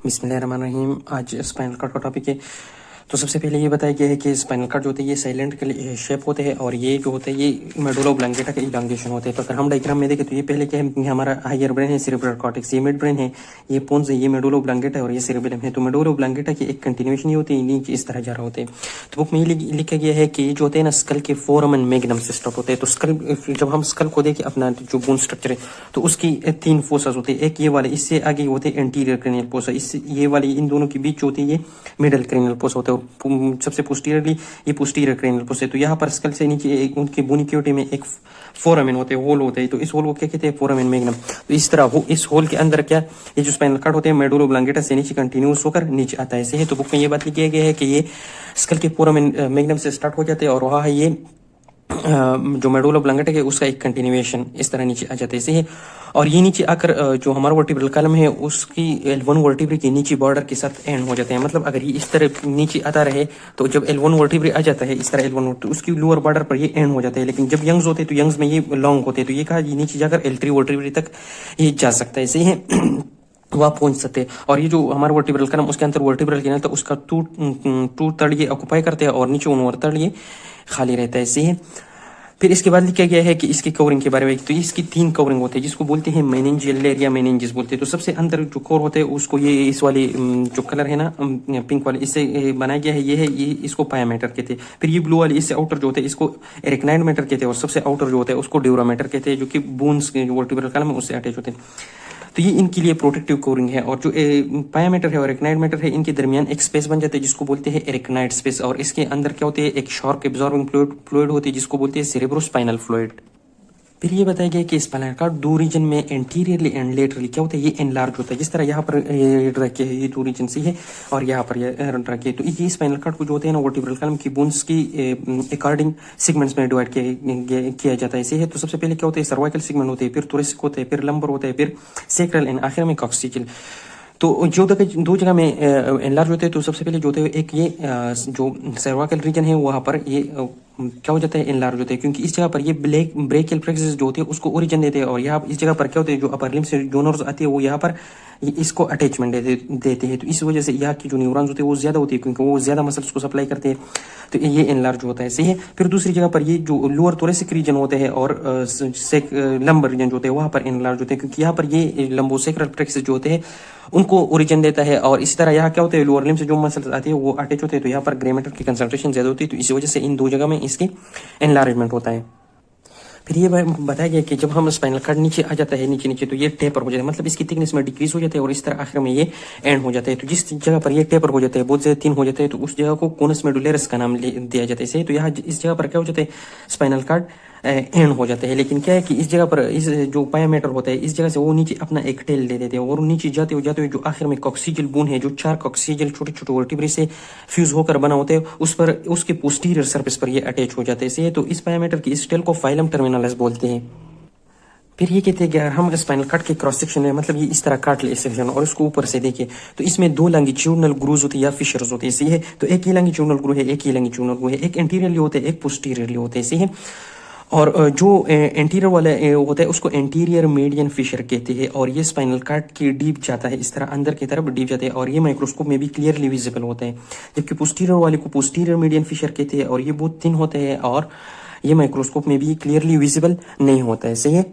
बिस्मिल्लाहिर्रहमानिर्रहीम। आज spinal cord का टॉपिक है। तो सबसे पहले ये बताया गया है कि स्पाइनल कार्ड जो होते हैं ये साइलेंट शेप होते हैं और ये जो होते हैं ये मेडुला ऑब्लांगेटा के इलांगेशन होते हैं। तो अगर हम डायग्राम में देखें तो ये पहले क्या है, ये हमारा हायर ब्रेन है, सेरेब्रल कॉर्टेक्स, ये मिड ब्रेन है, ये पोन्स है, ये मेडुला ऑब्लांगेटा है और ये सेरेबेलम है। तो मेडुला ऑब्लांगेटा की एक कंटिन्यूएशन ये होती है, नीचे इस तरह जा रहा होते हैं। तो बुक में ये लिखा गया है कि ये जो होते हैं ना स्कल के फोरमन मैग्नम से स्टार्ट होते हैं। तो स्कल, जब हम स्कल को देखें अपना जो बोन स्ट्रक्चर है तो उसकी तीन फोसस होते हैं। एक ये वाले, इससे आगे होते हैं एंटीरियर क्रेनियल फोसा, इससे ये वाली इन दोनों के बीच होती है ये मिडल क्रेनियल फोसा होता है और सबसे पोस्टीरियरली ये पोस्टीरियर क्रेनियल फोसा है। तो यहाँ पर स्कल से नीचे उनके बोनी क्यूटी में एक फोरामेन होते हैं, होल होते हैं। तो इस होल को क्या कहते हैं, फोरामेन मैग्नम। तो इस तरह इस होल के अंदर क्या ये जो स्पाइनल कार्ड होते हैं मेडुला ऑब्लांगेटा से नीचे कंटिन्यूस होकर नीचे आता है, ऐसे है। तो बुक में ये बात लिखी गई है कि ये स्कल के फोरामेन मैग्नम से स्टार्ट हो जाते हैं और वहाँ है ये जो मेडुला ऑब्लांगेटा है उसका एक कंटिन्यूएशन इस तरह नीचे आ जाता है, ऐसे है। और ये नीचे आकर जो हमारा वर्टिब्रल कॉलम है उसकी L1 वर्टिब्रे के नीचे बॉर्डर के साथ एंड हो जाते हैं। मतलब अगर ये इस तरह नीचे आता रहे तो जब L1 वर्टिब्रे आ जाता है इस तरह L1 तो उसकी लोअर बॉर्डर पर ये एंड हो जाता है। लेकिन जब यंग्स होते हैं तो यंग्स में ये लॉन्ग होते हैं। तो ये कहा ये नीचे जाकर L3 वर्टिब्रे तक ये जा सकता है, ऐसे है। वह पहुंच सकते हैं। और ये जो हमारा वर्टिब्रल कॉलम उसके अंदर वर्टिब्रल कैनाल था उसका टू थर्ड ये ऑक्युपाई करते हैं और नीचे 1/3 ये खाली रहता है, ऐसे है। फिर इसके बाद लिखा गया है कि इसकी कवरिंग के बारे में। तो इसकी 3 कवरिंग होते हैं जिसको बोलते हैं मेनिंजियल लेयर या मेनिंजिस बोलते हैं। तो सबसे अंदर जो कोर होते हैं उसको ये इस वाली जो कलर है ना पिंक वाले इससे बनाया गया है, ये इसको पायामेटर कहते हैं। फिर ये ब्लू वाली इससे आउटर जो होते हैं इसको एरिकनाइड मैटर कहते हैं और सबसे आउटर जो होता है उसको ड्यूरामेटर कहते हैं, जो कि बोन्स के वर्टिब्रल कॉलम है उससे अटैच होते हैं। तो ये इनके लिए प्रोटेक्टिव कवरिंग है। और जो पायामेटर है और एरिकनाइड मैटर है इनके दरमियान एक स्पेस बन जाता है जिसको बोलते हैं एरिकनाइड स्पेस। और इसके अंदर क्या होते हैं, एक शॉर्क एब्जॉर्बिंग फ्लूइड होती है जिसको बोलते हैं सेरेब्रोस्पाइनल फ्लूइड। फिर ये बताया गया कि स्पाइनल कार्ड 2 रीजन में एंटीरियरली एंड लेटरली क्या होता है ये एनलार्ज होता है। जिस तरह यहाँ पर रखे है ये 2 रीजन से है और यहाँ पर ये रखे। तो ये स्पाइनल कार्ड को जो होते हैं ना वर्टिब्रल कॉलम की बोन्स की अकॉर्डिंग सेगमेंट्स में डिवाइड किया जाता है, ऐसे है। तो सबसे पहले क्या होता है, सर्वाइकल सेगमेंट होते हैं, फिर थोरेसिक होते हैं, फिर लंबर होते हैं, फिर सेक्रल एंड आखिर में कॉक्सिकल। तो जो दो जगह में एनलार्ज होते हैं तो सबसे पहले जो होते हैं एक ये जो सर्वाइकल रीजन है वहाँ पर ये क्या हो जाता है, एनलार्ज होते हैं, क्योंकि इस जगह पर ये ब्रेकियल प्लेक्सस जो होते हैं उसको ओरिजिन देते हैं। और यहाँ इस जगह पर क्या होते हैं, जो अपर लिम्ब से जो नर्व्स आती है वो यहाँ पर इसको अटैचमेंट देते हैं। तो इस वजह से यहाँ की जो न्यूरॉन्स होते हैं वो ज्यादा होती है क्योंकि वो ज्यादा मसल्स को सप्लाई करते हैं। तो ये एनलार्ज होता है, सही है। फिर दूसरी जगह पर ये जो लोअर थोरेसिक रीजन होते हैं और लंबर रीजन जो होते हैं वहां पर एनलार्ज होते हैं क्योंकि यहाँ पर ये लंबोसेक्रल प्लेक्सस जो होते हैं उनको ओरिजिन देता है। और इसी तरह यहाँ क्या होता है, लोअर लिम्ब से जो मसल्स आती है वो अटैच होते हैं। तो यहाँ पर ग्रे मैटर की कंसंट्रेशन ज्यादा होती है, तो इसी वजह से इन 2 जगह में इसकी एनलार्जमेंट होता है। फिर ये बताया गया कि जब हम स्पाइनल कार्ड नीचे आ जाता है नीचे तो ये टेपर हो जाता है, मतलब इसकी थिकनेस में डिक्रीज हो जाता है और इस तरह आखिर में ये एंड हो जाता है। तो जिस जगह पर ये टेपर हो जाता है, बहुत ज्यादा थिन हो जाता है, तो उस जगह को कोनस मेडुलरिस का नाम दिया जाता है, इसे। तो यहाँ इस जगह पर क्या हो जाता है, स्पाइनल कार्ड एंड हो जाते हैं। लेकिन क्या है कि इस जगह पर इस जो पायामेटर होता है इस जगह से वो नीचे अपना एक टेल दे देते हैं और नीचे जाते हुए जो आखिर में कॉक्सिजल बोन है, जो 4 कॉक्सिजल छोटे छोटे वर्टिब्रे से फ्यूज होकर बना होते हैं, उस पर उसके पोस्टीरियर सरफेस पर ये अटैच हो जाते हैं। तो इस पायामेटर की इस टेल को फाइलम टर्मिनलिस बोलते हैं। फिर ये कहते हैं कि अगर हम स्पाइनल कार्ड के क्रॉस सेक्शन है, मतलब ये इस तरह काट ले सेक्शन और इसको ऊपर से देखें तो इसमें 2 लॉन्गिट्यूडिनल ग्रूव्स होते हैं या फिशर्स होते हैं, सही है। तो एक ये लॉन्गिट्यूडिनल ग्रूव है, एक ये लॉन्गिट्यूडिनल ग्रूव है, एक एंटीरियरली होते हैं, एक पोस्टीरियरली होते हैं, सही है। और जो एंटीरियर वाले होता है उसको एंटीरियर मीडियन फिशर कहते हैं और ये स्पाइनल कार्ड की डीप जाता है, इस तरह अंदर की तरफ डीप जाता है और ये माइक्रोस्कोप में भी क्लियरली विजिबल होता है। जबकि पोस्टीरियर वाले को पोस्टीरियर मीडियन फिशर कहते हैं और ये बहुत थिन होते हैं और ये माइक्रोस्कोप में भी क्लियरली विजिबल नहीं होता है, सही है।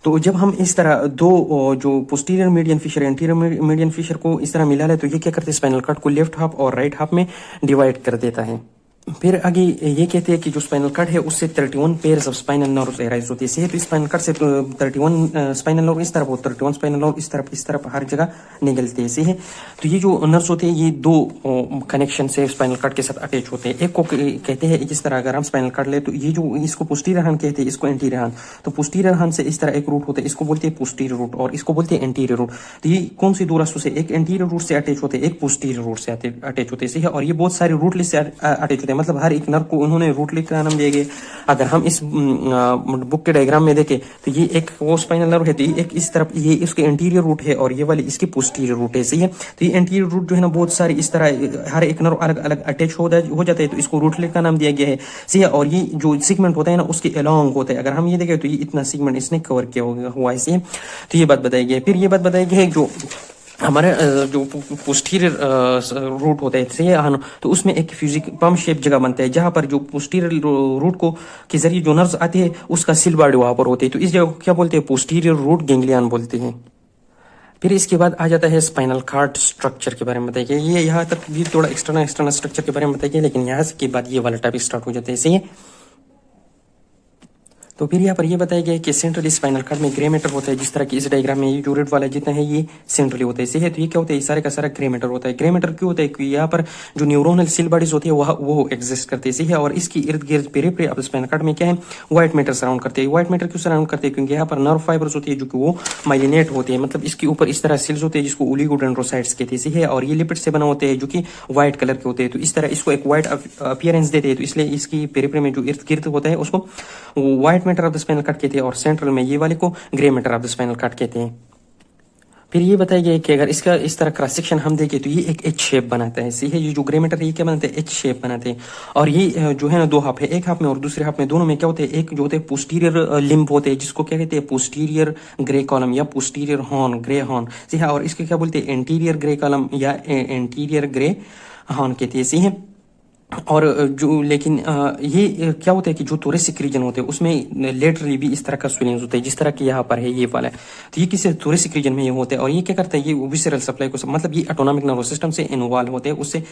तो जब हम इस तरह 2 जो posterior median fissure anterior median fissure को इस तरह मिला ले तो ये क्या करते हैं, स्पाइनल कार्ड को लेफ्ट हाफ और राइट हाफ में डिवाइड कर देता है। फिर आगे ये कहते हैं कि जो स्पाइनल कार्ड है उससे 31 pairs of spinal nerves arise होती है। तो स्पाइनल कार्ड से 31 स्पाइनल नर्व इस तरफ, 31 स्पाइनल नर्व इस तरफ हर जगह निकलते हैं, सही है। तो ये जो नर्व्स होते हैं ये 2 कनेक्शन से स्पाइनल कार्ड के साथ अटैच होते हैं। एक को कहते हैं जिस तरह अगर हम स्पाइनल कार्ड ले तो ये जो इसको पोस्टीरियर हर्न कहते हैं, इसको एंटीरियर हर्न। तो पोस्टीरियर हर्न से इस तरह एक रूट होता है, इसको बोलते हैं पोस्टीरियर रूट और इसको बोलते हैं एंटीरियर रूट। तो ये कौन सी 2 रास्तों से, एक एंटीरियर रूट से अटैच होते हैं, एक पोस्टीरियर रूट से अटैच होते हैं, सही है। और ये बहुत सारे रूटलेस से अटैच होते हैं, मतलब हर एक नर्व को उन्होंने रूटलेस का नाम दिया गया। अगर हम इस बुक के डायग्राम में देखें तो ये एक वो स्पाइनल नर्व है, तो एक इस तरफ ये इसके एंटीरियर रूट है और ये वाली इसकी पोस्टीरियर रूट है, सही है। तो ये एंटीरियर रूट जो है ना बहुत सारे इस तरह हर एक नर्व अलग अलग अटैच हो जाते हैं, तो इसको रूटलेस का नाम दिया गया है, सही है। और ये जो सेगमेंट होता है ना उसके अलोंग होता है। अगर हम ये देखें तो ये इतना सेगमेंट इसने कवर किया हुआ है, सही है। तो ये बात बताई गई है। फिर ये बात बताई गई है जो हमारे जो पोस्टीरियर रूट होता है सही है, तो उसमें एक फ्यूजिक पम्प शेप जगह बनता है जहां पर जो पोस्टीरियर रूट को के जरिए जो नर्व्स आते हैं उसका सिल बॉडी वहां पर होते हैं, तो इस जगह को क्या बोलते हैं, पोस्टीरियर रूट गैंग्लियन बोलते हैं। फिर इसके बाद आ जाता है स्पाइनल कार्ड स्ट्रक्चर के बारे में बताइए। ये यहाँ तक भी थोड़ा एक्सटर्नल स्ट्रक्चर के बारे में बताइए, लेकिन यहाँ के बाद ये वाला टॉपिक स्टार्ट हो जाता है, सही है। तो फिर यहाँ पर ये बताया गया है कि सेंट्रली स्पाइनल कार्ड में ग्रे मैटर होता है, जिस तरह की इस डायग्राम में ये जो रेड वाला जितना है ये सेंट्रली होता है, सही है। तो ये क्या होता है, ये सारे का सारा ग्रे मैटर होता है। ग्रे मैटर क्यों होता है, क्योंकि यहाँ पर जो न्यूरोनल सेल बॉडीज होती है वो एग्जिस्ट करते हैं, सही है। और इसकी इर्द गिर्द पेरिफेरी ऑफ स्पाइनल कार्ड में क्या है, व्हाइट मैटर सराउंड करते हैं। व्हाइट मैटर क्यों सराउंड करते हैं, क्योंकि यहाँ पर नर्व फाइबर्स होती है जो कि वो माइलिनेट होते हैं, मतलब इसके ऊपर इस तरह सेल्स होते हैं जिसको ओलिगोडेंड्रोसाइट्स कहते हैं, सही है। और ये लिपिड से बना होते हैं जो कि व्हाइट कलर के होते हैं, तो इस तरह इसको एक व्हाइट अपीयरेंस देते हैं, तो इसलिए इसकी पेरिफेरी में जो इर्द गिर्द होता है उसको white matter of the spinal cord कहते हैं, और सेंट्रल में ये वाले को grey matter of the spinal cord कहते हैं। फिर ये बताया गया कि अगर इसका इस तरह क्रॉस सेक्शन हम देखें तो ये एक एच शेप बनाता है, सही है। ये जो ग्रे मैटर है ये क्या बनाते हैं, एच शेप बनाते हैं। और ये जो है ना दो हाफ है, एक हाफ में और दूसरे हाफ में, दोनों में क्या होते हैं, एक जो होते हैं पोस्टीरियर लिम्ब होते हैं जिसको क्या कहते हैं, पोस्टीरियर ग्रे कॉलम या पोस्टीरियर हॉर्न, ग्रे हॉर्न, सही है। और इसके क्या बोलते हैं, एंटीरियर ग्रे कॉलम या एंटीरियर ग्रे हॉर्न कहते हैं, सही है। और जो लेकिन ये क्या होता है कि जो थोरेसिक रीजन होते हैं उसमें लेटरली भी इस तरह का स्वेलिंग्स होते हैं जिस तरह की यहाँ पर है ये वाला है, तो ये किसी थोरेसिक रीजन में ये होते हैं। और ये क्या करता है, ये विसरल सप्लाई को मतलब ये ऑटोनॉमिक नर्वस सिस्टम से इन्वॉल्व होते हैं, उससे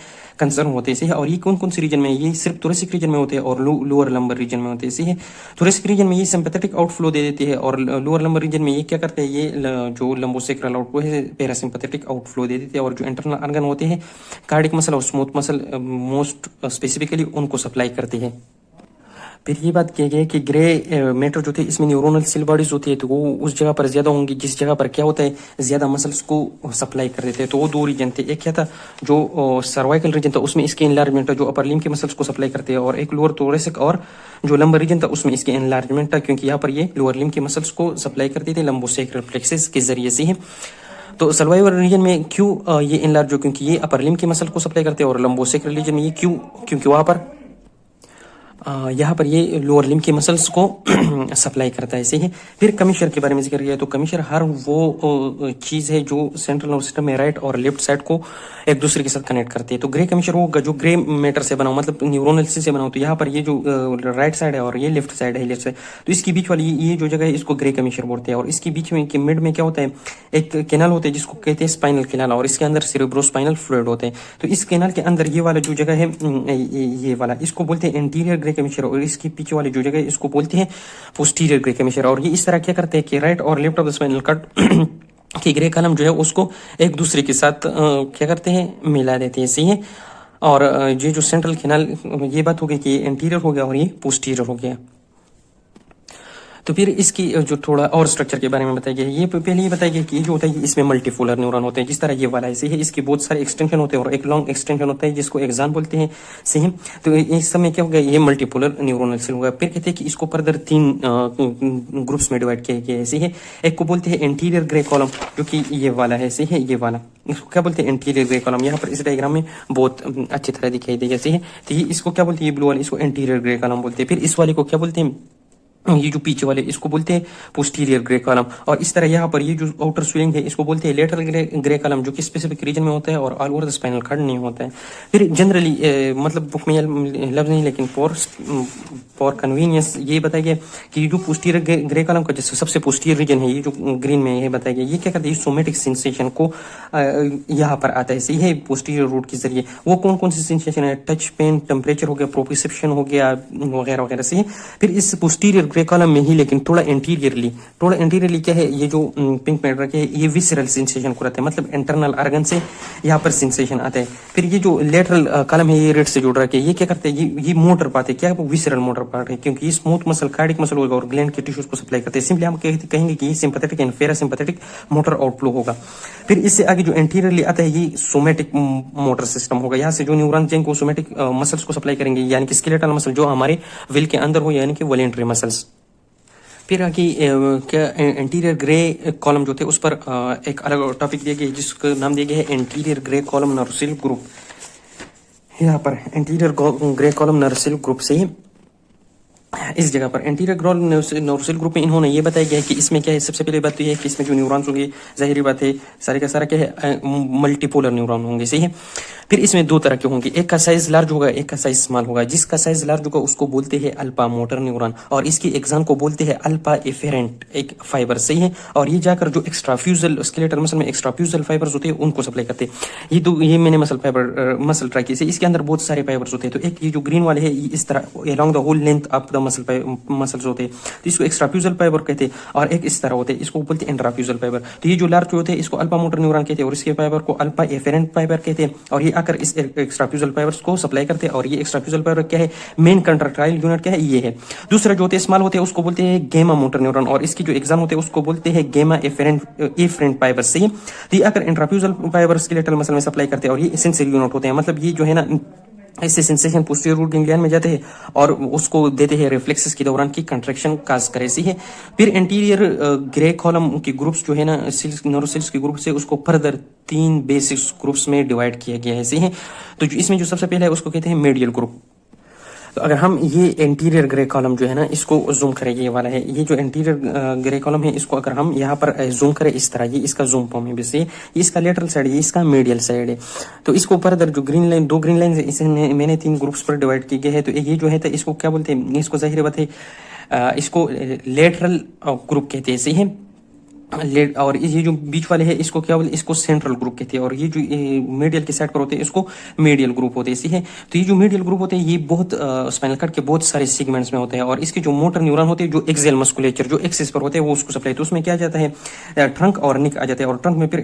कंसर्न होते हैं, सही है। और ये कौन कौन से रीजन में, ये सिर्फ थोरेसिक रीजन में होते हैं और लोअर लंबर रीजन में होते हैं, सही है। थोरेसिक रीजन में ये सिंपैथेटिक आउटफ्लो दे देती है, और लोअर लंबर रीजन में ये क्या करते हैं, ये जो लंबोसेक्रल आउटफ्लो है पैरासिम्पैथेटिक आउटफ्लो दे देते हैं। और जो इंटरनल ऑर्गन होते हैं कार्डिक मसल और स्मूथ मसल मोस्ट स्पेसिफिकली उनको सप्लाई करती है। फिर ये बात की गई है कि ग्रे मैटर जो थे इसमें न्यूरोनल सेल बॉडीज होती है, तो वो उस जगह पर ज्यादा होंगी जिस जगह पर क्या होता है, ज्यादा मसल्स को सप्लाई कर देते हैं। तो वो दो रीजन थे, एक क्या था जो सर्वाइकल रीजन था उसमें इसके एनलार्जमेंट था जो अपर लिम्ब के मसल्स को सप्लाई करते हैं, और एक लोअर थोरेसिक और जो लंबर रीजन था उसमें इसके एनलार्जमेंट था, क्योंकि यहाँ पर ये लोअर लिम्ब के मसल्स को सप्लाई करते थे लंबोसेक्रल प्लेक्सस के जरिए से ही। तो सर्वाइवल रीजन में क्यों ये एनलार्ज हो, क्योंकि ये अपर लिम्ब के मसल को सप्लाई करते हैं, और लंबोसेक्रल रीजन में ये क्यों, क्योंकि वहां पर यहाँ पर ये लोअर लिम्ब के मसल्स को सप्लाई करता है, सही है। फिर कमिशर के बारे में जिक्र किया, तो कमिशर हर वो चीज है जो सेंट्रल नर्वस सिस्टम में राइट और लेफ्ट साइड को एक दूसरे के साथ कनेक्ट करती है। तो ग्रे कमिशर होगा जो ग्रे मैटर से बना हो, मतलब न्यूरोनल से बना हो। तो यहाँ पर ये जो राइट साइड है और ये लेफ्ट साइड है, लेफ्ट साइड, तो इसके बीच वाली ये जो जगह है इसको ग्रे कमिशर बोलते हैं। और इसके बीच में के मिड में क्या होता है, एक कैनाल होता है जिसको कहते हैं स्पाइनल कैनाल, और इसके अंदर सेरेब्रोस्पाइनल फ्लूइड होते हैं। तो इस कैनाल के अंदर ये वाला जो जगह है ये वाला इसको बोलते हैं एंटीरियर ग्रे कमिशर, और इसके पीछे वाली जो जगह है इसको बोलते हैं पोस्टीरियर ग्रे कमिशर। और ये इस तरह क्या करते हैं कि राइट और left of the spinal cord की ग्रे कॉलम जो है उसको एक दूसरे के साथ क्या करते हैं, मिला देते हैं, सही है। और ये जो सेंट्रल कैनाल, ये बात हो गई कि एंटीरियर हो गया और ये पोस्टीरियर हो गया। तो फिर इसकी जो थोड़ा और स्ट्रक्चर के बारे में बताया गया है, ये पहले ही बताया गया कि जो होता है इसमें मल्टीपोलर न्यूरॉन होते हैं, जिस तरह ये वाला ऐसे है, इसके बहुत सारे एक्सटेंशन होते हैं और एक लॉन्ग एक्सटेंशन होता है जिसको एक्सान बोलते हैं, सही। तो इस समय क्या हो गया, ये मल्टीपोलर न्यूरोनल सेल होगा। फिर कहते हैं कि इसको फर्दर 3 ग्रुप्स में डिवाइड किया गया है, सही है। एक को बोलते हैं एंटीरियर ग्रे कॉलम जो कि ये वाला है, सही है, ये वाला इसको क्या बोलते हैं, एंटीरियर ग्रे कॉलम। यहाँ पर इस डायग्राम में बहुत अच्छी तरह दिखाई देगा, सही है। तो ये इसको क्या बोलते हैं, ये ब्लू वाले इसको एंटीरियर ग्रे कॉलम बोलते हैं। फिर इस वाले को क्या बोलते हैं, ये जो पीछे वाले इसको बोलते हैं पोस्टीरियर ग्रे कॉलम। और इस तरह यहाँ पर ये जो आउटर स्वेलिंग है इसको बोलते हैं लेटरल ग्रे कॉलम, जो कि स्पेसिफिक रीजन में होता है और all over the spinal cord नहीं होता है। फिर जनरली मतलब बुक में लफ्ज नहीं, लेकिन फॉर कन्वीनियंस ये बताया गया कि जो पोस्टीरियर ग्रे कॉलम का जैसे सबसे पोस्टीरियर रीजन है, ये जो ग्रीन में ये बताया गया, ये क्या करता है, सोमेटिक सेंसेशन को यहाँ पर आता है, सही है, पोस्टीरियर रूट के जरिए। वो कौन कौन सी सेंसेशन है, टच, पेन, टेम्परेचर हो गया, प्रोप्रिसेप्शन हो गया, वगैरह वगैरह, सही है। फिर इस पोस्टीरियर ग्रे कॉलम में ही लेकिन थोड़ा एंटीरियरली क्या है, ये जो पिंक मैटर के ये विसरल सेंसेशन को रहता है, मतलब इंटरनल ऑर्गन से यहाँ पर सेंसेशन आता है। फिर ये जो लेटरल कॉलम है ये रेड से जुड़ रहा है, ये क्या करते हैं, ये मोटर पार्ट है, क्या है, विसरल मोटर पार्ट है, क्योंकि ये स्मूथ मसल, कार्डिक मसल होगा और ग्लैंड के टिश्यूज को सप्लाई करते हैं। सिंपली हम कहेंगे कि ये sympathetic and parasympathetic motor outflow होगा। फिर इससे आगे जो एंटीरियरली आता है ये सोमेटिक मोटर सिस्टम होगा, यहाँ से जो न्यूरॉन जिनको को सोमेटिक मसल्स को सप्लाई करेंगे, यानी कि स्केलेटल मसल जो हमारे विल के अंदर हो, यानी कि वॉलेंटरी मसल्स। फिर आगे क्या एंटीरियर ग्रे कॉलम जो थे उस पर एक अलग टॉपिक दिया गया जिसका नाम दिया गया है anterior grey column nerve cell group. यहाँ पर anterior grey column nerve cell group से ही इस जगह पर एंटीरियर ग्रॉल नोरसिल ग्रुप में इन्होंने ये बताया गया है कि इसमें क्या है, सबसे पहले बात तो ये है कि इसमें जो न्यूरॉन्स होंगे, जाहिर बात है सारे का सारा क्या है, मल्टीपोलर न्यूरॉन होंगे, सही है। फिर इसमें दो तरह के होंगे, एक का साइज लार्ज होगा, एक का साइज स्मॉल होगा। जिसका साइज लार्ज होगा उसको बोलते हैं अल्फा मोटर न्यूरॉन, और इसकी एग्जाम को बोलते हैं अल्फा एफेरेंट एक फाइबर, सही है। और ये जाकर जो एक्स्ट्राफ्यूजल स्केलेटल मसल में एक्स्ट्राफ्यूजल फाइबर्स होते हैं उनको सप्लाई करते हैं। ये मैंने मसल फाइबर मसल ट्राई की, इसके अंदर बहुत सारे फाइबर्स होते हैं। तो एक ये जो ग्रीन वाले है, ये इस तरह along the whole length of the muscles होते हैं, तो इसको एक्स्ट्राफ्यूजल फाइबर कहते हैं। और एक इस तरह होते हैं, इसको बोलते हैं इंट्राफ्यूजल फाइबर। तो ये जो लार्ज होते हैं इसको अल्फा मोटर न्यूरॉन कहते हैं, और इसके फाइबर को अल्फा एफेरेंट फाइबर कहते हैं। और ये आकर इस एक्स्ट्राफ्यूजल फाइबर्स को सप्लाई करते हैं। और ये एक्स्ट्राफ्यूजल फाइबर क्या है, मेन कंट्राक्टाइल यूनिट क्या है, ये है। दूसरा जो होते हैं स्मॉल होते हैं उसको बोलते हैं गेमा मोटर न्यूरॉन, और इसकी जो एग्जाम होते हैं उसको बोलते हैं गेमा एफरेंट फाइबर, सही। तो ये आकर इंट्राफ्यूजल फाइबर स्केलेटल मसल में सप्लाई करते हैं, और ये सेंसरी यूनिट होते हैं। मतलब ये जो है ना, इससे सेंसेशन पोस्टीरियर रूट गैंग्लियन में जाते हैं और उसको देते हैं रिफ्लेक्सेस के दौरान की कंट्रैक्शन काज करे, सही है। फिर एंटीरियर ग्रे कॉलम के ग्रुप्स जो है ना, न्यूरोसेल्स के ग्रुप से उसको फर्दर 3 बेसिक ग्रुप्स में डिवाइड किया गया है, सही है। तो इसमें जो सबसे पहले है उसको कहते हैं मेडियल ग्रुप। तो अगर हम ये एंटीरियर ग्रे कॉलम जो है ना, इसको जूम करें, ये वाला है, ये जो एंटीरियर ग्रे कॉलम है, इसको अगर हम यहाँ पर जूम करें इस तरह, ये इसका जूम फॉर्म है, वैसे ये इसका लेटरल साइड है, ये इसका मीडियल साइड है। तो इसको फर्दर जो ग्रीन लाइन, 2 ग्रीन लाइन है, इसे मैंने 3 ग्रुप्स पर डिवाइड किए गए हैं। तो ये जो है तो इसको क्या बोलते हैं, इसको जाहिर बात है इसको लेटरल ग्रुप कहते हैं, सही है। और ये जो बीच वाले हैं इसको क्या बोलते हैं, इसको सेंट्रल ग्रुप कहते हैं। और ये जो मीडियल के साइड पर होते हैं इसको मीडियल ग्रुप होते हैं, इसी है। तो ये जो मीडियल ग्रुप होते हैं ये बहुत स्पाइनल कॉर्ड के बहुत सारे सेगमेंट्स में होते हैं। और इसके जो मोटर न्यूरॉन होते हैं, जो एक्सियल मस्कुलेचर जो एक्सिस पर होते हैं, वो उसको सप्लाई, तो उसमें क्या जाता है, ट्रंक और निक आ जाते हैं। और ट्रंक में फिर